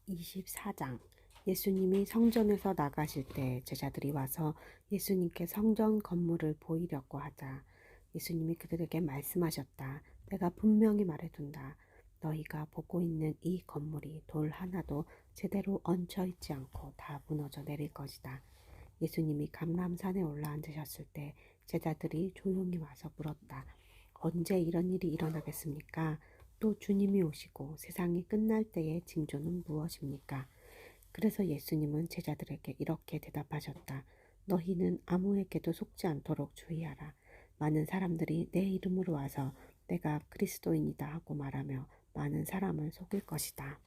24장. 예수님이 성전에서 나가실 때 제자들이 와서 예수님께 성전 건물을 보이려고 하자 예수님이 그들에게 말씀하셨다. 내가 분명히 말해둔다. 너희가 보고 있는 이 건물이 돌 하나도 제대로 얹혀 있지 않고 다 무너져 내릴 것이다. 예수님이 감람산에 올라앉으셨을 때 제자들이 조용히 와서 물었다. 언제 이런 일이 일어나겠습니까? 또 주님이 오시고 세상이 끝날 때의 징조는 무엇입니까? 그래서 예수님은 제자들에게 이렇게 대답하셨다. 너희는 아무에게도 속지 않도록 주의하라. 많은 사람들이 내 이름으로 와서 내가 그리스도인이다 하고 말하며 많은 사람을 속일 것이다.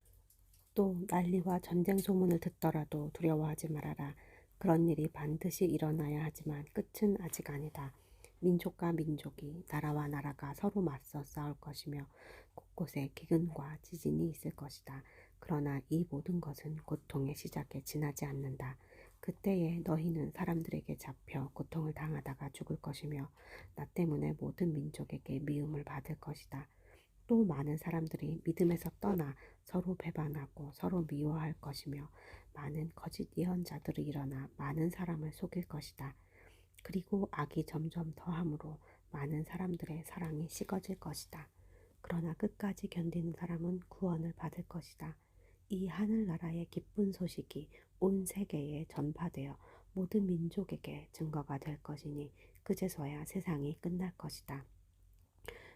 또 난리와 전쟁 소문을 듣더라도 두려워하지 말아라. 그런 일이 반드시 일어나야 하지만 끝은 아직 아니다. 민족과 민족이, 나라와 나라가 서로 맞서 싸울 것이며 곳곳에 기근과 지진이 있을 것이다. 그러나 이 모든 것은 고통의 시작에 지나지 않는다. 그때에 너희는 사람들에게 잡혀 고통을 당하다가 죽을 것이며 나 때문에 모든 민족에게 미움을 받을 것이다. 또 많은 사람들이 믿음에서 떠나 서로 배반하고 서로 미워할 것이며 많은 거짓 예언자들이 일어나 많은 사람을 속일 것이다. 그리고 악이 점점 더함으로 많은 사람들의 사랑이 식어질 것이다. 그러나 끝까지 견디는 사람은 구원을 받을 것이다. 이 하늘나라의 기쁜 소식이 온 세계에 전파되어 모든 민족에게 증거가 될 것이니 그제서야 세상이 끝날 것이다.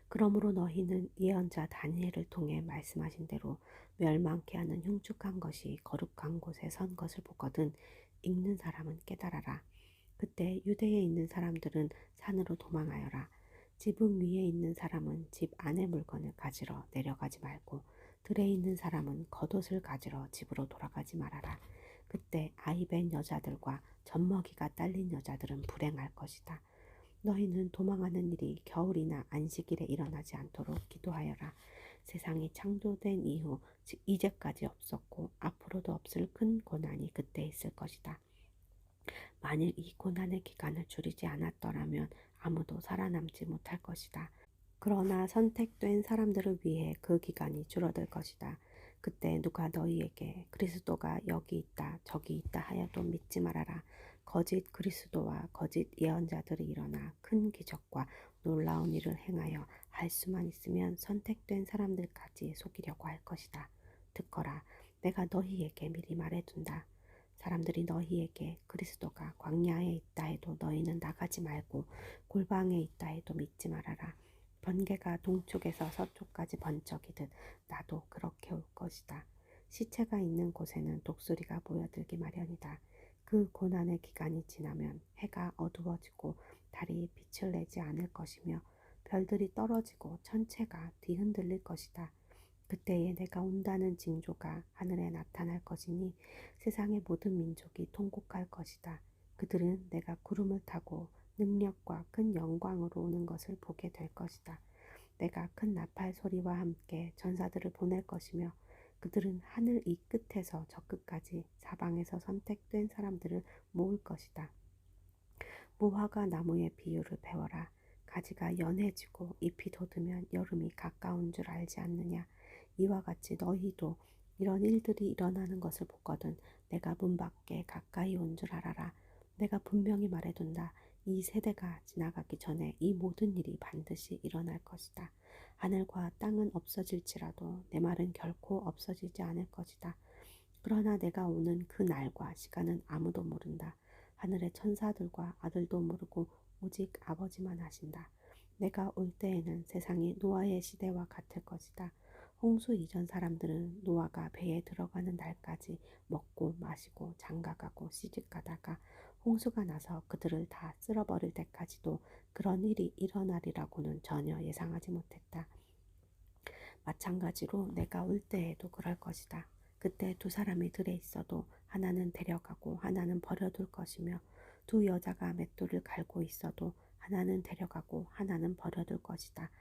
그러므로 너희는 예언자 다니엘을 통해 말씀하신 대로 멸망케 하는 흉측한 것이 거룩한 곳에 선 것을 보거든 읽는 사람은 깨달아라. 그때 유대에 있는 사람들은 산으로 도망하여라. 지붕 위에 있는 사람은 집 안의 물건을 가지러 내려가지 말고 들에 있는 사람은 겉옷을 가지러 집으로 돌아가지 말아라. 그때 아이벤 여자들과 젖먹이가 딸린 여자들은 불행할 것이다. 너희는 도망하는 일이 겨울이나 안식일에 일어나지 않도록 기도하여라. 세상이 창조된 이후 즉 이제까지 없었고 앞으로도 없을 큰 고난이 그때 있을 것이다. 만일 이 고난의 기간을 줄이지 않았더라면 아무도 살아남지 못할 것이다. 그러나 선택된 사람들을 위해 그 기간이 줄어들 것이다. 그때 누가 너희에게 그리스도가 여기 있다 저기 있다 하여도 믿지 말아라. 거짓 그리스도와 거짓 예언자들이 일어나 큰 기적과 놀라운 일을 행하여 할 수만 있으면 선택된 사람들까지 속이려고 할 것이다. 듣거라. 내가 너희에게 미리 말해둔다. 사람들이 너희에게 그리스도가 광야에 있다 해도 너희는 나가지 말고 골방에 있다 해도 믿지 말아라. 번개가 동쪽에서 서쪽까지 번쩍이듯 나도 그렇게 올 것이다. 시체가 있는 곳에는 독수리가 모여들기 마련이다. 그 고난의 기간이 지나면 해가 어두워지고 달이 빛을 내지 않을 것이며 별들이 떨어지고 천체가 뒤흔들릴 것이다. 그때에 내가 온다는 징조가 하늘에 나타날 것이니 세상의 모든 민족이 통곡할 것이다. 그들은 내가 구름을 타고 능력과 큰 영광으로 오는 것을 보게 될 것이다. 내가 큰 나팔 소리와 함께 전사들을 보낼 것이며 그들은 하늘 이 끝에서 저 끝까지 사방에서 선택된 사람들을 모을 것이다. 무화과 나무의 비유를 배워라. 가지가 연해지고 잎이 돋으면 여름이 가까운 줄 알지 않느냐. 이와 같이 너희도 이런 일들이 일어나는 것을 보거든 내가 문 밖에 가까이 온 줄 알아라. 내가 분명히 말해둔다. 이 세대가 지나가기 전에 이 모든 일이 반드시 일어날 것이다. 하늘과 땅은 없어질지라도 내 말은 결코 없어지지 않을 것이다. 그러나 내가 오는 그 날과 시간은 아무도 모른다. 하늘의 천사들과 아들도 모르고 오직 아버지만 아신다. 내가 올 때에는 세상이 노아의 시대와 같을 것이다. 홍수 이전 사람들은 노아가 배에 들어가는 날까지 먹고 마시고 장가가고 시집가다가 홍수가 나서 그들을 다 쓸어버릴 때까지도 그런 일이 일어나리라고는 전혀 예상하지 못했다. 마찬가지로 내가 올 때에도 그럴 것이다. 그때 두 사람이 들에 있어도 하나는 데려가고 하나는 버려둘 것이며 두 여자가 맷돌을 갈고 있어도 하나는 데려가고 하나는 버려둘 것이다.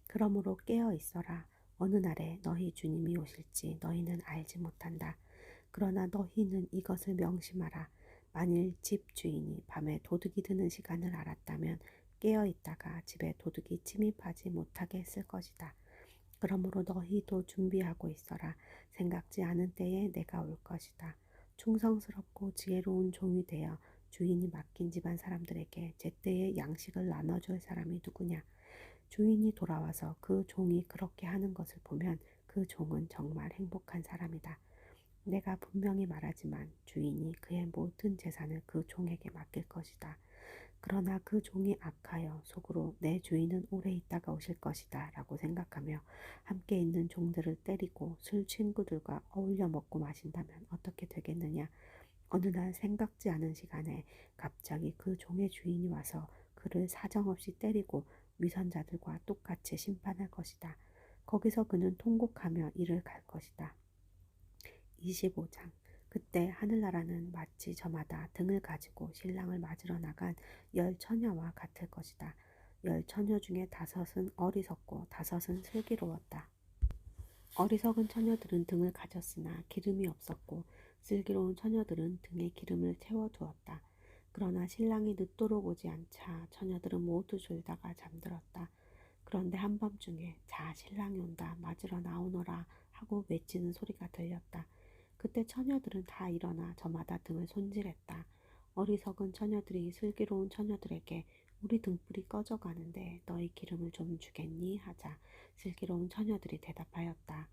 그러므로 깨어 있어라. 어느 날에 너희 주님이 오실지 너희는 알지 못한다. 그러나 너희는 이것을 명심하라. 만일 집 주인이 밤에 도둑이 드는 시간을 알았다면 깨어 있다가 집에 도둑이 침입하지 못하게 했을 것이다. 그러므로 너희도 준비하고 있어라. 생각지 않은 때에 내가 올 것이다. 충성스럽고 지혜로운 종이 되어 주인이 맡긴 집안 사람들에게 제때에 양식을 나눠줄 사람이 누구냐? 주인이 돌아와서 그 종이 그렇게 하는 것을 보면 그 종은 정말 행복한 사람이다. 내가 분명히 말하지만 주인이 그의 모든 재산을 그 종에게 맡길 것이다. 그러나 그 종이 악하여 속으로 내 주인은 오래 있다가 오실 것이다 라고 생각하며 함께 있는 종들을 때리고 술 친구들과 어울려 먹고 마신다면 어떻게 되겠느냐. 어느 날 생각지 않은 시간에 갑자기 그 종의 주인이 와서 그를 사정없이 때리고 위선자들과 똑같이 심판할 것이다. 거기서 그는 통곡하며 이를 갈 것이다. 25장. 그때 하늘나라는 마치 저마다 등을 가지고 신랑을 맞으러 나간 열 처녀와 같을 것이다. 열 처녀 중에 다섯은 어리석고 다섯은 슬기로웠다. 어리석은 처녀들은 등을 가졌으나 기름이 없었고 슬기로운 처녀들은 등에 기름을 채워두었다. 그러나 신랑이 늦도록 오지 않자 처녀들은 모두 졸다가 잠들었다. 그런데 한밤중에 자 신랑이 온다 맞으러 나오너라 하고 외치는 소리가 들렸다. 그때 처녀들은 다 일어나 저마다 등을 손질했다. 어리석은 처녀들이 슬기로운 처녀들에게 우리 등불이 꺼져가는데 너희 기름을 좀 주겠니? 하자 슬기로운 처녀들이 대답하였다.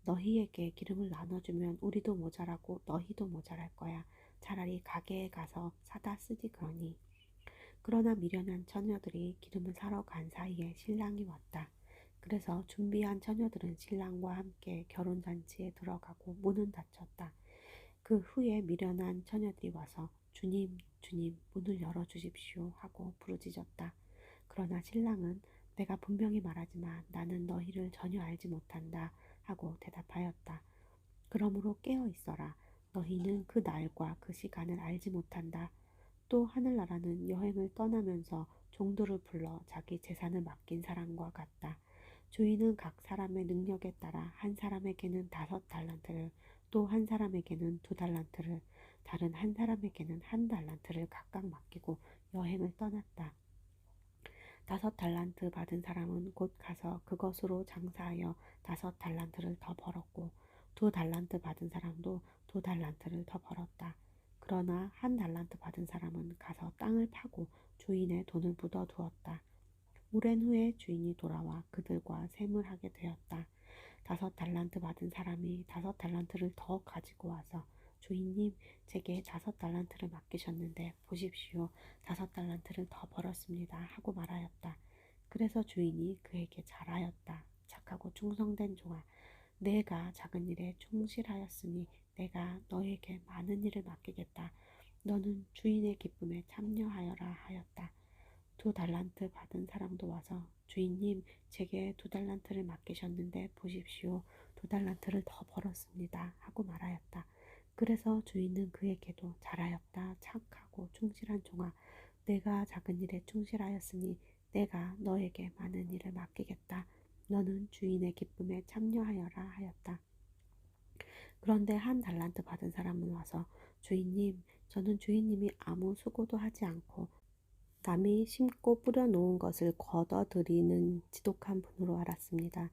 너희에게 기름을 나눠주면 우리도 모자라고 너희도 모자랄 거야. 차라리 가게에 가서 사다 쓰지 그러니. 그러나 미련한 처녀들이 기름을 사러 간 사이에 신랑이 왔다. 그래서 준비한 처녀들은 신랑과 함께 결혼잔치에 들어가고 문은 닫혔다. 그 후에 미련한 처녀들이 와서 주님, 주님, 문을 열어주십시오 하고 부르짖었다. 그러나 신랑은 내가 분명히 말하지만 나는 너희를 전혀 알지 못한다 하고 대답하였다. 그러므로 깨어 있어라. 너희는 그 날과 그 시간을 알지 못한다. 또 하늘나라는 여행을 떠나면서 종들을 불러 자기 재산을 맡긴 사람과 같다. 주인은 각 사람의 능력에 따라 한 사람에게는 5달란트를, 또 한 사람에게는 2달란트를, 다른 한 사람에게는 1달란트를 각각 맡기고 여행을 떠났다. 5달란트 받은 사람은 곧 가서 그것으로 장사하여 5달란트를 더 벌었고 2달란트 받은 사람도 2달란트를 더 벌었다. 그러나 1달란트 받은 사람은 가서 땅을 파고 주인의 돈을 묻어두었다. 오랜 후에 주인이 돌아와 그들과 셈을 하게 되었다. 5달란트 받은 사람이 5달란트를 더 가지고 와서 주인님, 제게 5달란트를 맡기셨는데 보십시오. 5달란트를 더 벌었습니다. 하고 말하였다. 그래서 주인이 그에게 잘하였다. 착하고 충성된 종아, 내가 작은 일에 충실하였으니 내가 너에게 많은 일을 맡기겠다. 너는 주인의 기쁨에 참여하여라 하였다. 2달란트 받은 사람도 와서 주인님, 제게 2달란트를 맡기셨는데 보십시오. 2달란트를 더 벌었습니다. 하고 말하였다. 그래서 주인은 그에게도 잘하였다. 착하고 충실한 종아, 내가 작은 일에 충실하였으니 내가 너에게 많은 일을 맡기겠다. 너는 주인의 기쁨에 참여하여라 하였다. 그런데 1달란트 받은 사람은 와서 주인님, 저는 주인님이 아무 수고도 하지 않고 남이 심고 뿌려놓은 것을 걷어들이는 지독한 분으로 알았습니다.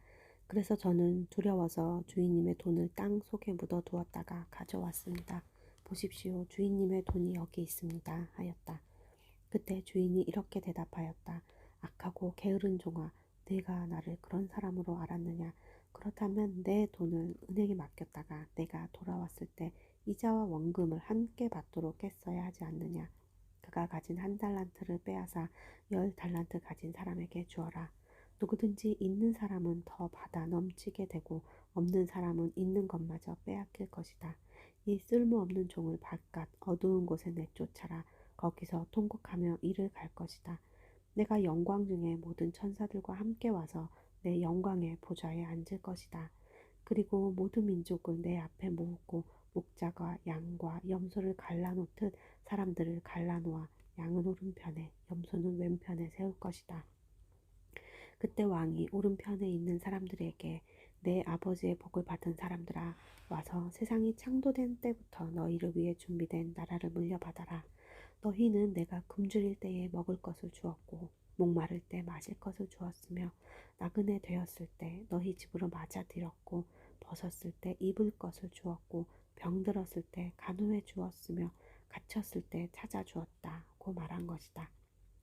그래서 저는 두려워서 주인님의 돈을 땅 속에 묻어두었다가 가져왔습니다. 보십시오. 주인님의 돈이 여기 있습니다. 하였다. 그때 주인이 이렇게 대답하였다. 악하고 게으른 종아, 네가 나를 그런 사람으로 알았느냐? 그렇다면 내 돈을 은행에 맡겼다가 내가 돌아왔을 때 이자와 원금을 함께 받도록 했어야 하지 않느냐? 그가 가진 1달란트를 빼앗아 10달란트 가진 사람에게 주어라. 누구든지 있는 사람은 더 받아 넘치게 되고 없는 사람은 있는 것마저 빼앗길 것이다. 이 쓸모없는 종을 바깥 어두운 곳에 내쫓아라. 거기서 통곡하며 이를 갈 것이다. 내가 영광 중에 모든 천사들과 함께 와서 내 영광의 보좌에 앉을 것이다. 그리고 모든 민족을 내 앞에 모으고 목자가 양과 염소를 갈라놓듯 사람들을 갈라놓아 양은 오른편에 염소는 왼편에 세울 것이다. 그때 왕이 오른편에 있는 사람들에게 내 아버지의 복을 받은 사람들아, 와서 세상이 창조된 때부터 너희를 위해 준비된 나라를 물려받아라. 너희는 내가 굶주릴 때에 먹을 것을 주었고 목마를 때 마실 것을 주었으며 나그네 되었을 때 너희 집으로 맞아들였고 벗었을 때 입을 것을 주었고 병들었을 때 간호해 주었으며 갇혔을 때 찾아주었다고 말한 것이다.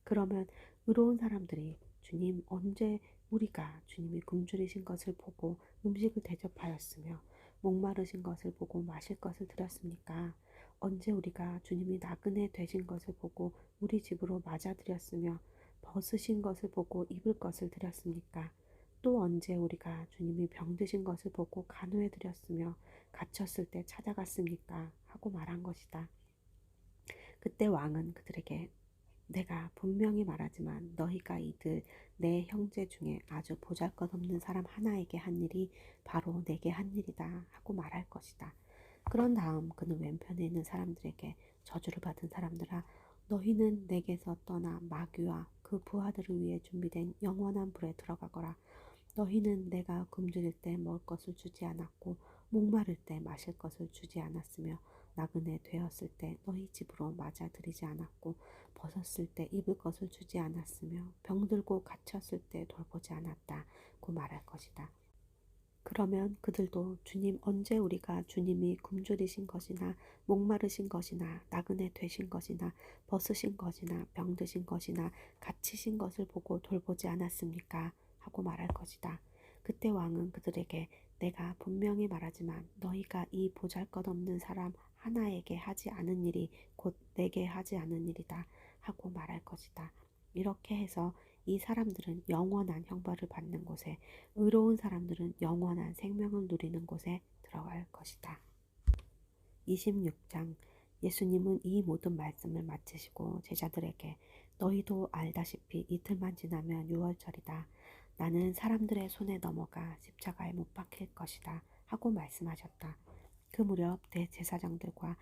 그러면 의로운 사람들이 주님 언제 우리가 주님이 굶주리신 것을 보고 음식을 대접하였으며 목마르신 것을 보고 마실 것을 드렸습니까? 언제 우리가 주님이 나그네 되신 것을 보고 우리 집으로 맞아들였으며 벗으신 것을 보고 입을 것을 드렸습니까? 또 언제 우리가 주님이 병드신 것을 보고 간호해 드렸으며 갇혔을 때 찾아갔습니까? 하고 말한 것이다. 그때 왕은 그들에게 내가 분명히 말하지만 너희가 이들 내 형제 중에 아주 보잘것없는 사람 하나에게 한 일이 바로 내게 한 일이다 하고 말할 것이다. 그런 다음 그는 왼편에 있는 사람들에게 저주를 받은 사람들아 너희는 내게서 떠나 마귀와 그 부하들을 위해 준비된 영원한 불에 들어가거라. 너희는 내가 굶주릴 때 먹을 것을 주지 않았고 목마를 때 마실 것을 주지 않았으며 나그네 되었을 때 너희 집으로 맞아들이지 않았고 벗었을 때 입을 것을 주지 않았으며 병들고 갇혔을 때 돌보지 않았다고 말할 것이다. 그러면 그들도 주님 언제 우리가 주님이 굶주리신 것이나 목마르신 것이나 나그네 되신 것이나 벗으신 것이나 병드신 것이나 갇히신 것을 보고 돌보지 않았습니까? 하고 말할 것이다. 그때 왕은 그들에게 내가 분명히 말하지만 너희가 이 보잘것없는 사람 하나에게 하지 않은 일이 곧 내게 하지 않은 일이다 하고 말할 것이다. 이렇게 해서 이 사람들은 영원한 형벌을 받는 곳에 의로운 사람들은 영원한 생명을 누리는 곳에 들어갈 것이다. 26장 예수님은 이 모든 말씀을 마치시고 제자들에게 너희도 알다시피 이틀만 지나면 유월절이다. 나는 사람들의 손에 넘어가 십자가에 못 박힐 것이다. 하고 말씀하셨다. 그 무렵 대제사장들과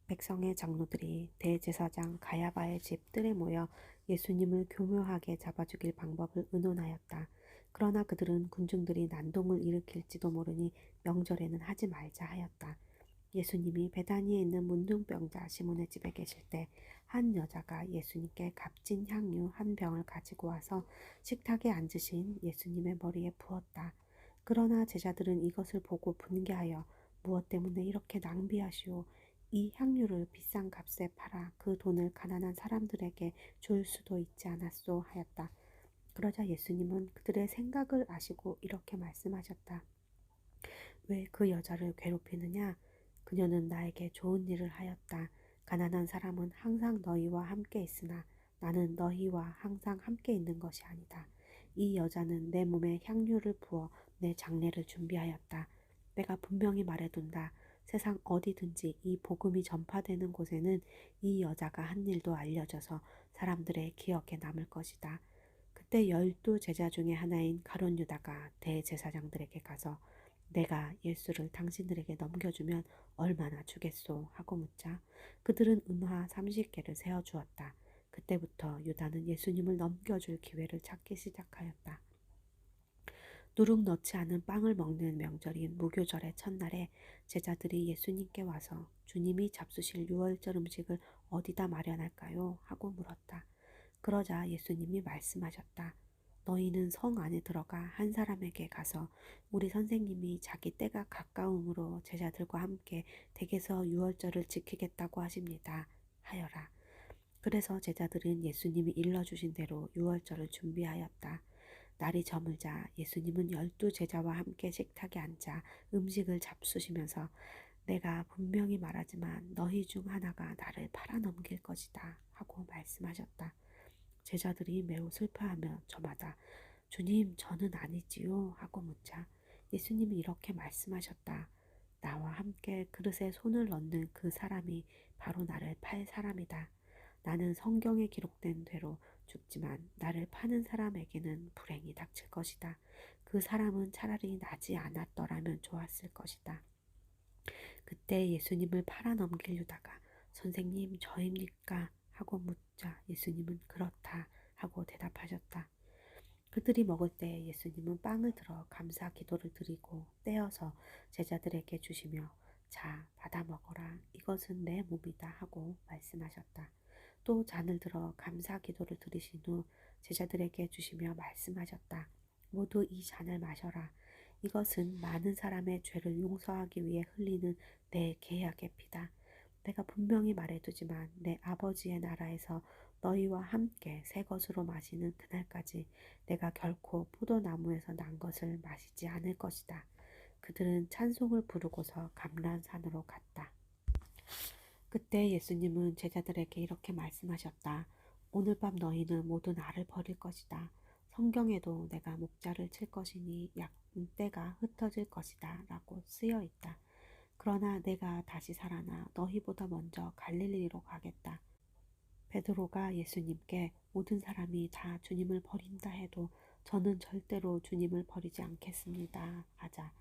백성의 장로들이 대제사장 가야바의 집 뜰에 모여 예수님을 교묘하게 잡아 죽일 방법을 의논하였다. 그러나 그들은 군중들이 난동을 일으킬지도 모르니 명절에는 하지 말자 하였다. 예수님이 베다니에 있는 문둥병자 시몬의 집에 계실 때 한 여자가 예수님께 값진 향유 한 병을 가지고 와서 식탁에 앉으신 예수님의 머리에 부었다. 그러나 제자들은 이것을 보고 분개하여 무엇 때문에 이렇게 낭비하시오? 이 향유를 비싼 값에 팔아 그 돈을 가난한 사람들에게 줄 수도 있지 않았소 하였다. 그러자 예수님은 그들의 생각을 아시고 이렇게 말씀하셨다. 왜 그 여자를 괴롭히느냐? 그녀는 나에게 좋은 일을 하였다. 가난한 사람은 항상 너희와 함께 있으나 나는 너희와 항상 함께 있는 것이 아니다. 이 여자는 내 몸에 향유를 부어 내 장례를 준비하였다. 내가 분명히 말해둔다. 세상 어디든지 이 복음이 전파되는 곳에는 이 여자가 한 일도 알려져서 사람들의 기억에 남을 것이다. 그때 12 제자 중에 하나인 가룟 유다가 대제사장들에게 가서 내가 예수를 당신들에게 넘겨주면 얼마나 주겠소? 하고 묻자 그들은 은화 30개를 세어주었다. 그때부터 유다는 예수님을 넘겨줄 기회를 찾기 시작하였다. 누룩 넣지 않은 빵을 먹는 명절인 무교절의 첫날에 제자들이 예수님께 와서 주님이 잡수실 유월절 음식을 어디다 마련할까요? 하고 물었다. 그러자 예수님이 말씀하셨다. 너희는 성 안에 들어가 한 사람에게 가서 우리 선생님이 자기 때가 가까움으로 제자들과 함께 댁에서 유월절을 지키겠다고 하십니다. 하여라. 그래서 제자들은 예수님이 일러주신 대로 유월절을 준비하였다. 날이 저물자 예수님은 12 제자와 함께 식탁에 앉아 음식을 잡수시면서 내가 분명히 말하지만 너희 중 하나가 나를 팔아넘길 것이다 하고 말씀하셨다. 제자들이 매우 슬퍼하며 저마다 주님 저는 아니지요 하고 묻자 예수님이 이렇게 말씀하셨다. 나와 함께 그릇에 손을 넣는 그 사람이 바로 나를 팔 사람이다. 나는 성경에 기록된 대로 죽지만 나를 파는 사람에게는 불행이 닥칠 것이다. 그 사람은 차라리 나지 않았더라면 좋았을 것이다. 그때 예수님을 팔아넘길 유다가 선생님 저입니까? 하고 묻자 예수님은 그렇다 하고 대답하셨다. 그들이 먹을 때 예수님은 빵을 들어 감사 기도를 드리고 떼어서 제자들에게 주시며 자 받아 먹어라 이것은 내 몸이다 하고 말씀하셨다. 또 잔을 들어 감사 기도를 드리신 후 제자들에게 주시며 말씀하셨다. 모두 이 잔을 마셔라. 이것은 많은 사람의 죄를 용서하기 위해 흘리는 내 계약의 피다. 내가 분명히 말해두지만 내 아버지의 나라에서 너희와 함께 새 것으로 마시는 그날까지 내가 결코 포도나무에서 난 것을 마시지 않을 것이다. 그들은 찬송을 부르고서 감람산으로 갔다. 그때 예수님은 제자들에게 이렇게 말씀하셨다. 오늘 밤 너희는 모두 나를 버릴 것이다. 성경에도 내가 목자를 칠 것이니 양 떼가 흩어질 것이다 라고 쓰여 있다. 그러나 내가 다시 살아나 너희보다 먼저 갈릴리로 가겠다. 베드로가 예수님께 모든 사람이 다 주님을 버린다 해도 저는 절대로 주님을 버리지 않겠습니다 하자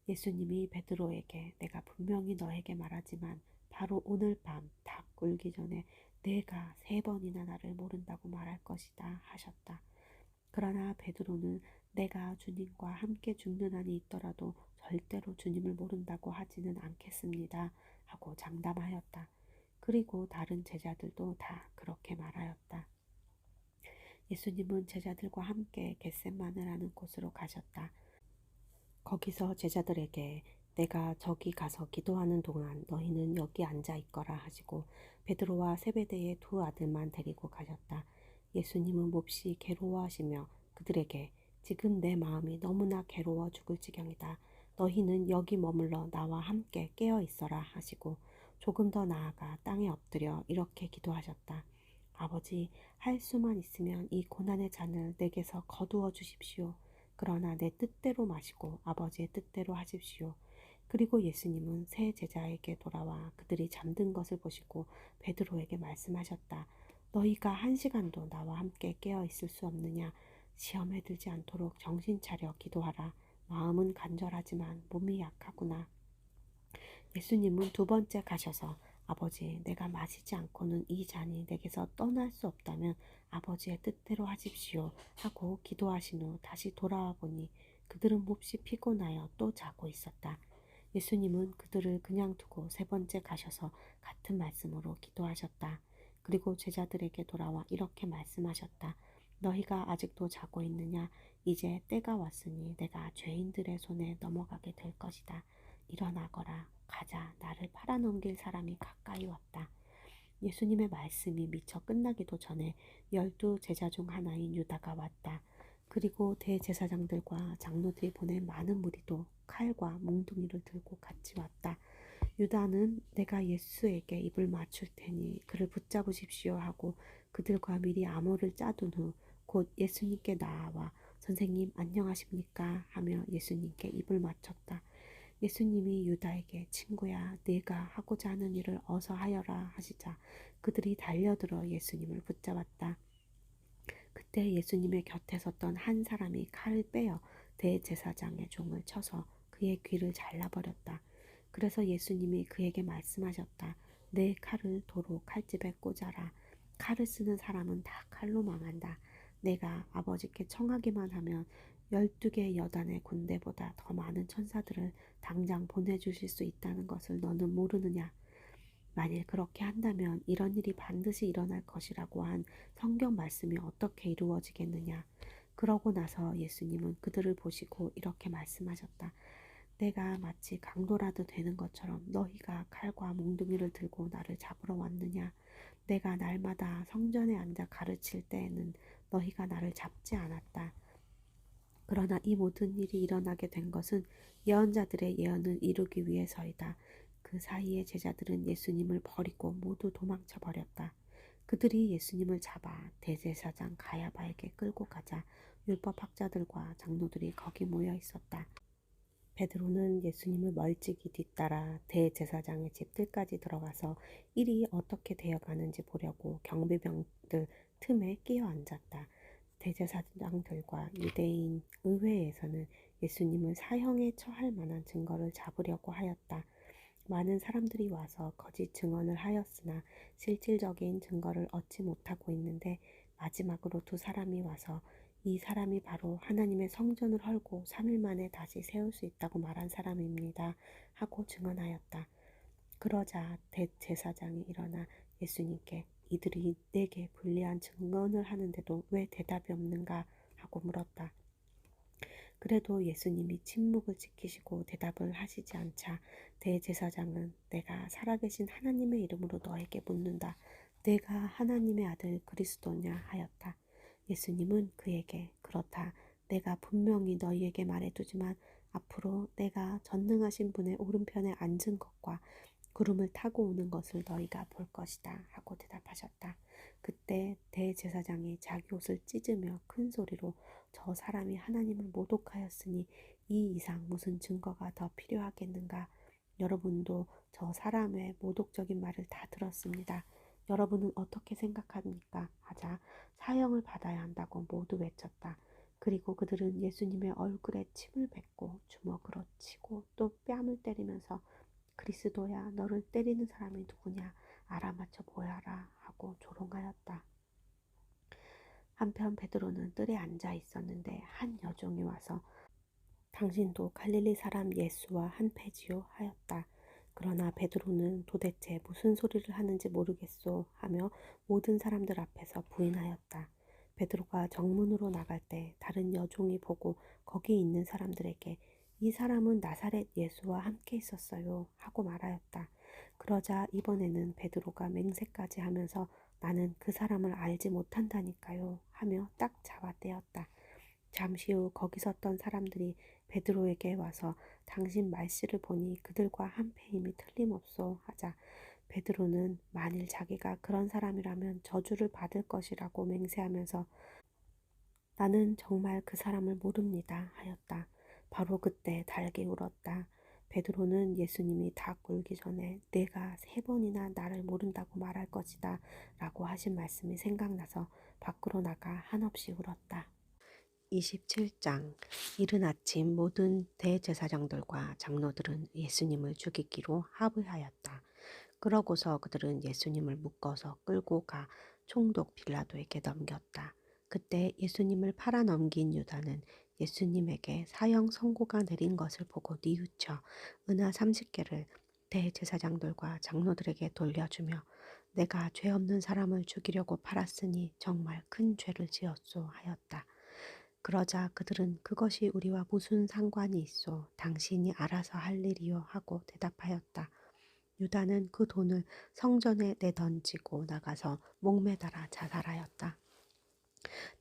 예수님이 베드로에게 내가 분명히 너에게 말하지만 바로 오늘 밤 닭 굴기 전에 내가 3번이나 나를 모른다고 말할 것이다 하셨다. 그러나 베드로는 내가 주님과 함께 죽는 한이 있더라도 절대로 주님을 모른다고 하지는 않겠습니다 하고 장담하였다. 그리고 다른 제자들도 다 그렇게 말하였다. 예수님은 제자들과 함께 겟셋마네라는 곳으로 가셨다. 거기서 제자들에게 내가 저기 가서 기도하는 동안 너희는 여기 앉아 있거라 하시고 베드로와 세베대의 2 아들만 데리고 가셨다. 예수님은 몹시 괴로워하시며 그들에게 지금 내 마음이 너무나 괴로워 죽을 지경이다. 너희는 여기 머물러 나와 함께 깨어 있어라 하시고 조금 더 나아가 땅에 엎드려 이렇게 기도하셨다. 아버지, 할 수만 있으면 이 고난의 잔을 내게서 거두어 주십시오. 그러나 내 뜻대로 마시고 아버지의 뜻대로 하십시오. 그리고 예수님은 세 제자에게 돌아와 그들이 잠든 것을 보시고 베드로에게 말씀하셨다. 너희가 1시간도 나와 함께 깨어 있을 수 없느냐? 시험에 들지 않도록 정신 차려 기도하라. 마음은 간절하지만 몸이 약하구나. 예수님은 2번째 가셔서 아버지, 내가 마시지 않고는 이 잔이 내게서 떠날 수 없다면 아버지의 뜻대로 하십시오 하고 기도하신 후 다시 돌아와 보니 그들은 몹시 피곤하여 또 자고 있었다. 예수님은 그들을 그냥 두고 3번째 가셔서 같은 말씀으로 기도하셨다. 그리고 제자들에게 돌아와 이렇게 말씀하셨다. 너희가 아직도 자고 있느냐? 이제 때가 왔으니 내가 죄인들의 손에 넘어가게 될 것이다. 일어나거라. 가자. 나를 팔아넘길 사람이 가까이 왔다. 예수님의 말씀이 미처 끝나기도 전에 12 제자 중 하나인 유다가 왔다. 그리고 대제사장들과 장로들이 보낸 많은 무리도 칼과 몽둥이를 들고 같이 왔다. 유다는 내가 예수에게 입을 맞출 테니 그를 붙잡으십시오 하고 그들과 미리 암호를 짜둔 후 곧 예수님께 나아와 선생님 안녕하십니까 하며 예수님께 입을 맞췄다. 예수님이 유다에게 친구야 네가 하고자 하는 일을 어서 하여라 하시자 그들이 달려들어 예수님을 붙잡았다. 그때 예수님의 곁에 섰던 한 사람이 칼을 빼어 대제사장의 종을 쳐서 그의 귀를 잘라버렸다. 그래서 예수님이 그에게 말씀하셨다. 내 칼을 도로 칼집에 꽂아라. 칼을 쓰는 사람은 다 칼로 망한다. 내가 아버지께 청하기만 하면 12개 여단의 군대보다 더 많은 천사들을 당장 보내주실 수 있다는 것을 너는 모르느냐? 만일 그렇게 한다면 이런 일이 반드시 일어날 것이라고 한 성경 말씀이 어떻게 이루어지겠느냐? 그러고 나서 예수님은 그들을 보시고 이렇게 말씀하셨다. 내가 마치 강도라도 되는 것처럼 너희가 칼과 몽둥이를 들고 나를 잡으러 왔느냐? 내가 날마다 성전에 앉아 가르칠 때에는 너희가 나를 잡지 않았다. 그러나 이 모든 일이 일어나게 된 것은 예언자들의 예언을 이루기 위해서이다. 그 사이에 제자들은 예수님을 버리고 모두 도망쳐 버렸다. 그들이 예수님을 잡아 대제사장 가야바에게 끌고 가자 율법학자들과 장로들이 거기 모여 있었다. 베드로는 예수님을 멀찍이 뒤따라 대제사장의 집 뜰까지 들어가서 일이 어떻게 되어가는지 보려고 경비병들 틈에 끼어 앉았다. 대제사장들과 유대인 의회에서는 예수님을 사형에 처할 만한 증거를 잡으려고 하였다. 많은 사람들이 와서 거짓 증언을 하였으나 실질적인 증거를 얻지 못하고 있는데 마지막으로 2 사람이 와서 이 사람이 바로 하나님의 성전을 헐고 3일 만에 다시 세울 수 있다고 말한 사람입니다 하고 증언하였다. 그러자 대제사장이 일어나 예수님께 이들이 내게 불리한 증언을 하는데도 왜 대답이 없는가 하고 물었다. 그래도 예수님이 침묵을 지키시고 대답을 하시지 않자 대제사장은 내가 살아계신 하나님의 이름으로 너에게 묻는다. 내가 하나님의 아들 그리스도냐 하였다. 예수님은 그에게 그렇다. 내가 분명히 너희에게 말해두지만 앞으로 내가 전능하신 분의 오른편에 앉은 것과 구름을 타고 오는 것을 너희가 볼 것이다 하고 대답하셨다. 그때 대제사장이 자기 옷을 찢으며 큰 소리로 저 사람이 하나님을 모독하였으니 이 이상 무슨 증거가 더 필요하겠는가? 여러분도 저 사람의 모독적인 말을 다 들었습니다. 여러분은 어떻게 생각합니까? 하자 사형을 받아야 한다고 모두 외쳤다. 그리고 그들은 예수님의 얼굴에 침을 뱉고 주먹으로 치고 또 뺨을 때리면서 그리스도야 너를 때리는 사람이 누구냐 알아맞혀 보여라 하고 조롱하였다. 한편 베드로는 뜰에 앉아 있었는데 한 여종이 와서 당신도 갈릴리 사람 예수와 한 패지요 하였다. 그러나 베드로는 도대체 무슨 소리를 하는지 모르겠소 하며 모든 사람들 앞에서 부인하였다. 베드로가 정문으로 나갈 때 다른 여종이 보고 거기 있는 사람들에게 이 사람은 나사렛 예수와 함께 있었어요 하고 말하였다. 그러자 이번에는 베드로가 맹세까지 하면서 나는 그 사람을 알지 못한다니까요 하며 딱 잡아떼었다. 잠시 후 거기 섰던 사람들이 베드로에게 와서 당신 말씨를 보니 그들과 한패임이 틀림없소 하자 베드로는 만일 자기가 그런 사람이라면 저주를 받을 것이라고 맹세하면서 나는 정말 그 사람을 모릅니다 하였다. 바로 그때 닭이 울었다. 베드로는 예수님이 닭 울기 전에 내가 3번이나 나를 모른다고 말할 것이다 라고 하신 말씀이 생각나서 밖으로 나가 한없이 울었다. 27장 이른 아침 모든 대제사장들과 장로들은 예수님을 죽이기로 합의하였다. 그러고서 그들은 예수님을 묶어서 끌고 가 총독 빌라도에게 넘겼다. 그때 예수님을 팔아 넘긴 유다는 예수님에게 사형 선고가 내린 것을 보고 뉘우쳐 은하 30개를 대제사장들과 장로들에게 돌려주며 내가 죄 없는 사람을 죽이려고 팔았으니 정말 큰 죄를 지었소 하였다. 그러자 그들은 그것이 우리와 무슨 상관이 있소? 당신이 알아서 할 일이요 하고 대답하였다. 유다는 그 돈을 성전에 내던지고 나가서 목매달아 자살하였다.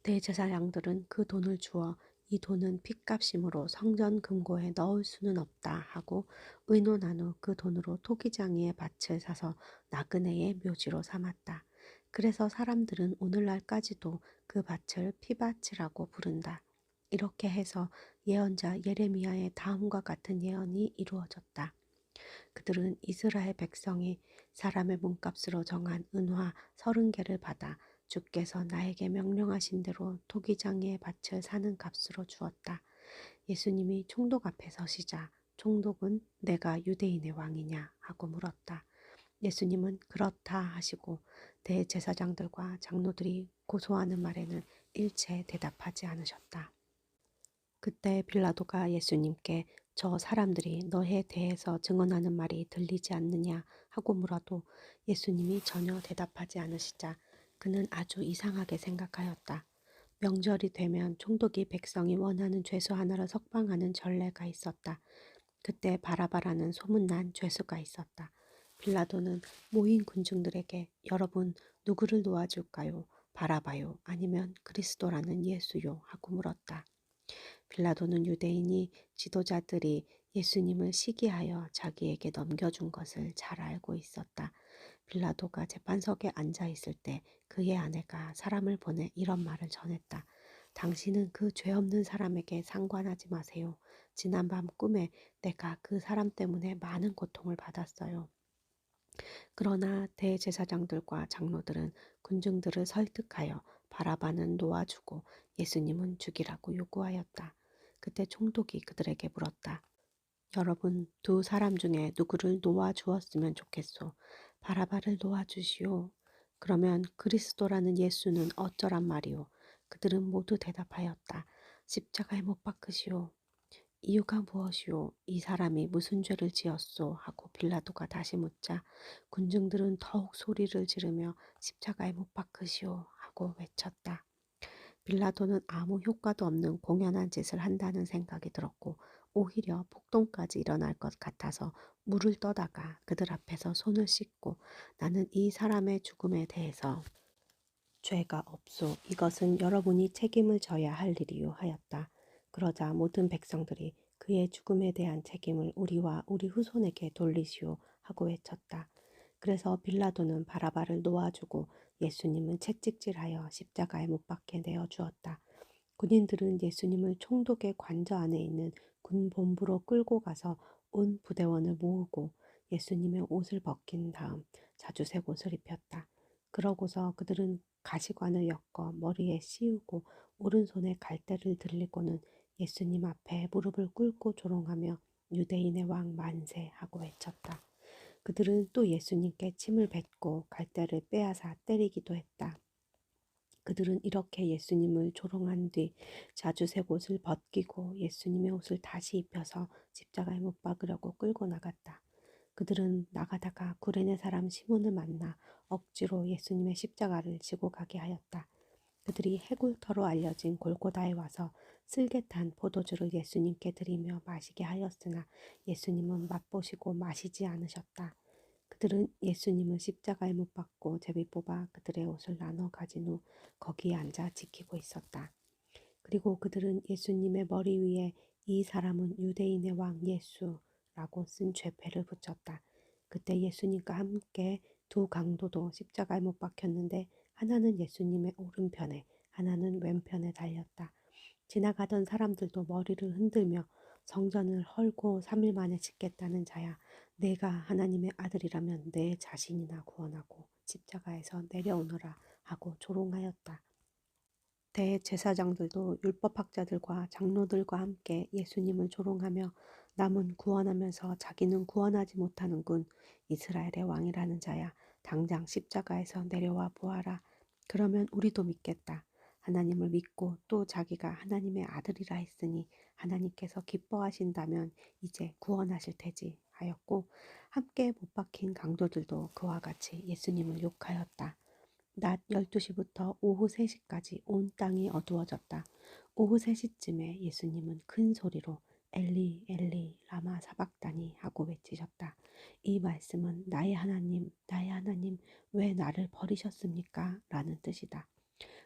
대제사장들은 그 돈을 주어 이 돈은 핏값이므로 성전 금고에 넣을 수는 없다 하고 의논한 후 그 돈으로 토기장이의 밭을 사서 나그네의 묘지로 삼았다. 그래서 사람들은 오늘날까지도 그 밭을 피밭이라고 부른다. 이렇게 해서 예언자 예레미야의 다음과 같은 예언이 이루어졌다. 그들은 이스라엘 백성이 사람의 몸값으로 정한 은화 30개를 받아 주께서 나에게 명령하신 대로 토기장의 밭을 사는 값으로 주었다. 예수님이 총독 앞에 서시자 총독은 내가 유대인의 왕이냐 하고 물었다. 예수님은 그렇다 하시고 대제사장들과 장로들이 고소하는 말에는 일체 대답하지 않으셨다. 그때 빌라도가 예수님께 저 사람들이 너에 대해서 증언하는 말이 들리지 않느냐 하고 물어도 예수님이 전혀 대답하지 않으시자 그는 아주 이상하게 생각하였다. 명절이 되면 총독이 백성이 원하는 죄수 하나를 석방하는 전례가 있었다. 그때 바라바라는 소문난 죄수가 있었다. 빌라도는 모인 군중들에게 여러분 누구를 놓아줄까요? 바라바요? 아니면 그리스도라는 예수요? 하고 물었다. 빌라도는 유대인이 지도자들이 예수님을 시기하여 자기에게 넘겨준 것을 잘 알고 있었다. 빌라도가 재판석에 앉아 있을 때 그의 아내가 사람을 보내 이런 말을 전했다. 당신은 그 죄 없는 사람에게 상관하지 마세요. 지난밤 꿈에 내가 그 사람 때문에 많은 고통을 받았어요. 그러나 대제사장들과 장로들은 군중들을 설득하여 바라바는 놓아주고 예수님은 죽이라고 요구하였다. 그때 총독이 그들에게 물었다. 여러분 두 사람 중에 누구를 놓아주었으면 좋겠소? 바라바를 놓아주시오. 그러면 그리스도라는 예수는 어쩌란 말이오? 그들은 모두 대답하였다. 십자가에 못 박으시오. 이유가 무엇이오? 이 사람이 무슨 죄를 지었소? 하고 빌라도가 다시 묻자 군중들은 더욱 소리를 지르며 십자가에 못 박으시오 하고 외쳤다. 빌라도는 아무 효과도 없는 공연한 짓을 한다는 생각이 들었고 오히려 폭동까지 일어날 것 같아서 물을 떠다가 그들 앞에서 손을 씻고 나는 이 사람의 죽음에 대해서 죄가 없소. 이것은 여러분이 책임을 져야 할 일이요 하였다. 그러자 모든 백성들이 그의 죽음에 대한 책임을 우리와 우리 후손에게 돌리시오 하고 외쳤다. 그래서 빌라도는 바라바를 놓아주고 예수님은 채찍질하여 십자가에 못 박게 내어 주었다. 군인들은 예수님을 총독의 관저 안에 있는 군 본부로 끌고 가서 온 부대원을 모으고 예수님의 옷을 벗긴 다음 자주색 옷을 입혔다. 그러고서 그들은 가시관을 엮어 머리에 씌우고 오른손에 갈대를 들리고는 예수님 앞에 무릎을 꿇고 조롱하며 유대인의 왕 만세 하고 외쳤다. 그들은 또 예수님께 침을 뱉고 갈대를 빼앗아 때리기도 했다. 그들은 이렇게 예수님을 조롱한 뒤 자주색 옷을 벗기고 예수님의 옷을 다시 입혀서 십자가에 못 박으려고 끌고 나갔다. 그들은 나가다가 구레네 사람 시몬을 만나 억지로 예수님의 십자가를 지고 가게 하였다. 그들이 해골터로 알려진 골고다에 와서 쓸개탄 포도주를 예수님께 드리며 마시게 하였으나 예수님은 맛보시고 마시지 않으셨다. 그들은 예수님을 십자가에 못 박고 제비 뽑아 그들의 옷을 나눠 가진 후 거기에 앉아 지키고 있었다. 그리고 그들은 예수님의 머리 위에 이 사람은 유대인의 왕 예수라고 쓴 죄패를 붙였다. 그때 예수님과 함께 두 강도도 십자가에 못 박혔는데 하나는 예수님의 오른편에 하나는 왼편에 달렸다. 지나가던 사람들도 머리를 흔들며 성전을 헐고 3일 만에 짓겠다는 자야. 내가 하나님의 아들이라면 내 자신이나 구원하고 십자가에서 내려오너라 하고 조롱하였다. 대제사장들도 율법학자들과 장로들과 함께 예수님을 조롱하며 남은 구원하면서 자기는 구원하지 못하는군. 이스라엘의 왕이라는 자야. 당장 십자가에서 내려와 보아라. 그러면 우리도 믿겠다. 하나님을 믿고 또 자기가 하나님의 아들이라 했으니 하나님께서 기뻐하신다면 이제 구원하실 테지 하였고 함께 못 박힌 강도들도 그와 같이 예수님을 욕하였다. 낮 12시부터 오후 3시까지 온 땅이 어두워졌다. 오후 3시쯤에 예수님은 큰 소리로 엘리 엘리 라마 사박다니 하고 외치셨다. 이 말씀은 나의 하나님 왜 나를 버리셨습니까? 라는 뜻이다.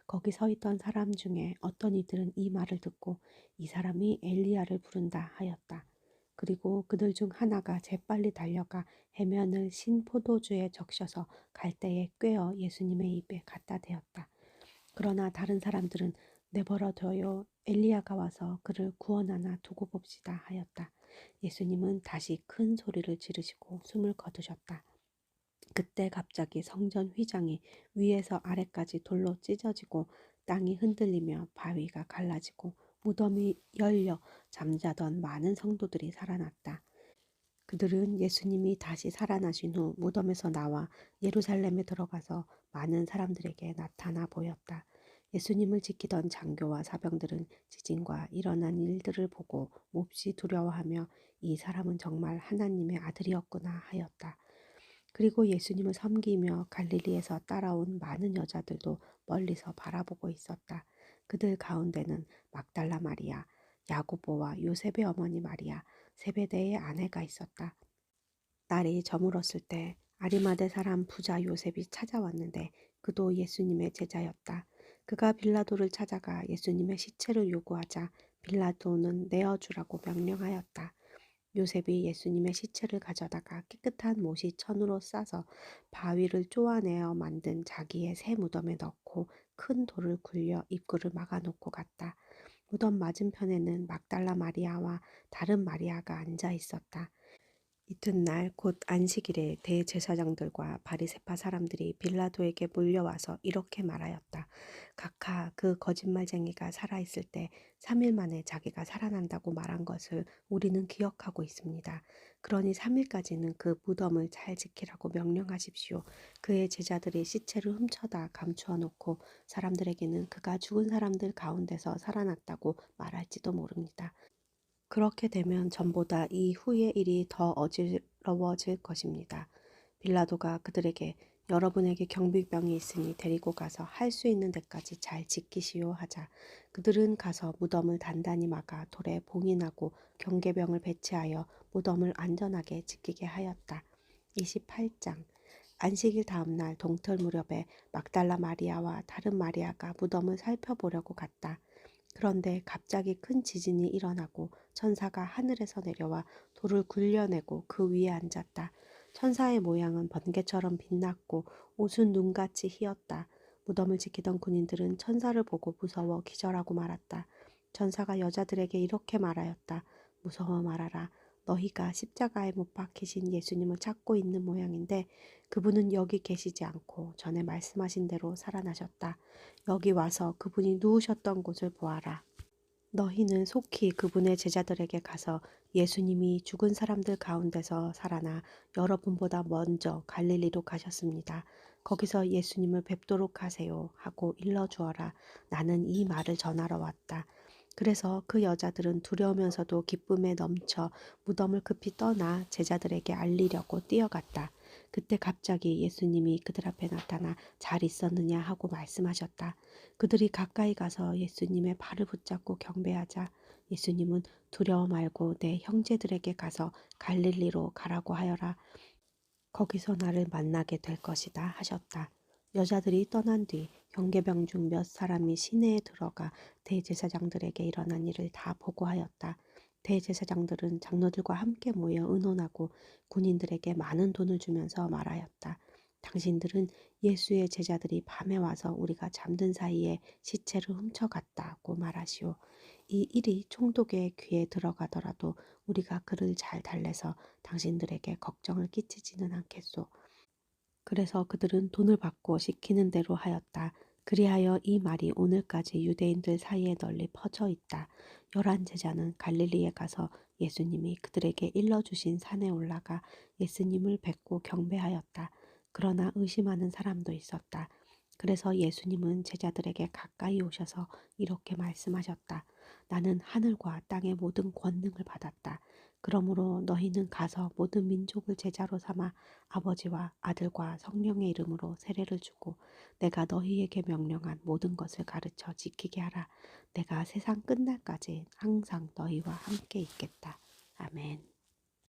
거기 서 있던 사람 중에 어떤 이들은 이 말을 듣고 이 사람이 엘리야를 부른다 하였다. 그리고 그들 중 하나가 재빨리 달려가 해면을 신 포도주에 적셔서 갈대에 꿰어 예수님의 입에 갖다 대었다. 그러나 다른 사람들은 내버려 둬요. 엘리야가 와서 그를 구원하나 두고 봅시다 하였다. 예수님은 다시 큰 소리를 지르시고 숨을 거두셨다. 그때 갑자기 성전 휘장이 위에서 아래까지 돌로 찢어지고 땅이 흔들리며 바위가 갈라지고 무덤이 열려 잠자던 많은 성도들이 살아났다. 그들은 예수님이 다시 살아나신 후 무덤에서 나와 예루살렘에 들어가서 많은 사람들에게 나타나 보였다. 예수님을 지키던 장교와 사병들은 지진과 일어난 일들을 보고 몹시 두려워하며 이 사람은 정말 하나님의 아들이었구나 하였다. 그리고 예수님을 섬기며 갈릴리에서 따라온 많은 여자들도 멀리서 바라보고 있었다. 그들 가운데는 막달라 마리아, 야고보와 요셉의 어머니 마리아, 세베대의 아내가 있었다. 날이 저물었을 때 아리마대 사람 부자 요셉이 찾아왔는데 그도 예수님의 제자였다. 그가 빌라도를 찾아가 예수님의 시체를 요구하자 빌라도는 내어주라고 명령하였다. 요셉이 예수님의 시체를 가져다가 깨끗한 못이 천으로 싸서 바위를 쪼아내어 만든 자기의 새 무덤에 넣고 큰 돌을 굴려 입구를 막아놓고 갔다. 무덤 맞은편에는 막달라 마리아와 다른 마리아가 앉아 있었다. 이튿날 곧 안식일에 대제사장들과 바리새파 사람들이 빌라도에게 몰려와서 이렇게 말하였다. 각하 그 거짓말쟁이가 살아있을 때 3일 만에 자기가 살아난다고 말한 것을 우리는 기억하고 있습니다. 그러니 3일까지는 그 무덤을 잘 지키라고 명령하십시오. 그의 제자들이 시체를 훔쳐다 감추어 놓고 사람들에게는 그가 죽은 사람들 가운데서 살아났다고 말할지도 모릅니다. 그렇게 되면 전보다 이후의 일이 더 어지러워질 것입니다. 빌라도가 그들에게 여러분에게 경비병이 있으니 데리고 가서 할 수 있는 데까지 잘 지키시오 하자 그들은 가서 무덤을 단단히 막아 돌에 봉인하고 경계병을 배치하여 무덤을 안전하게 지키게 하였다. 28장 안식일 다음 날 동틀 무렵에 막달라 마리아와 다른 마리아가 무덤을 살펴보려고 갔다. 그런데 갑자기 큰 지진이 일어나고 천사가 하늘에서 내려와 돌을 굴려내고 그 위에 앉았다. 천사의 모양은 번개처럼 빛났고 옷은 눈같이 희었다. 무덤을 지키던 군인들은 천사를 보고 무서워 기절하고 말았다. 천사가 여자들에게 이렇게 말하였다. 무서워 말아라. 너희가 십자가에 못 박히신 예수님을 찾고 있는 모양인데 그분은 여기 계시지 않고 전에 말씀하신 대로 살아나셨다. 여기 와서 그분이 누우셨던 곳을 보아라. 너희는 속히 그분의 제자들에게 가서 예수님이 죽은 사람들 가운데서 살아나 여러분보다 먼저 갈릴리로 가셨습니다. 거기서 예수님을 뵙도록 하세요 하고 일러주어라. 나는 이 말을 전하러 왔다. 그래서 그 여자들은 두려우면서도 기쁨에 넘쳐 무덤을 급히 떠나 제자들에게 알리려고 뛰어갔다. 그때 갑자기 예수님이 그들 앞에 나타나 잘 있었느냐 하고 말씀하셨다. 그들이 가까이 가서 예수님의 발을 붙잡고 경배하자 예수님은 두려워 말고 내 형제들에게 가서 갈릴리로 가라고 하여라. 거기서 나를 만나게 될 것이다 하셨다. 여자들이 떠난 뒤 경계병 중 몇 사람이 시내에 들어가 대제사장들에게 일어난 일을 다 보고하였다. 대제사장들은 장로들과 함께 모여 의논하고 군인들에게 많은 돈을 주면서 말하였다. 당신들은 예수의 제자들이 밤에 와서 우리가 잠든 사이에 시체를 훔쳐갔다고 말하시오. 이 일이 총독의 귀에 들어가더라도 우리가 그를 잘 달래서 당신들에게 걱정을 끼치지는 않겠소. 그래서 그들은 돈을 받고 시키는 대로 하였다. 그리하여 이 말이 오늘까지 유대인들 사이에 널리 퍼져 있다. 11제자는 갈릴리에 가서 예수님이 그들에게 일러주신 산에 올라가 예수님을 뵙고 경배하였다. 그러나 의심하는 사람도 있었다. 그래서 예수님은 제자들에게 가까이 오셔서 이렇게 말씀하셨다. 나는 하늘과 땅의 모든 권능을 받았다. 그러므로 너희는 가서 모든 민족을 제자로 삼아 아버지와 아들과 성령의 이름으로 세례를 주고 내가 너희에게 명령한 모든 것을 가르쳐 지키게 하라. 내가 세상 끝날까지 항상 너희와 함께 있겠다. 아멘.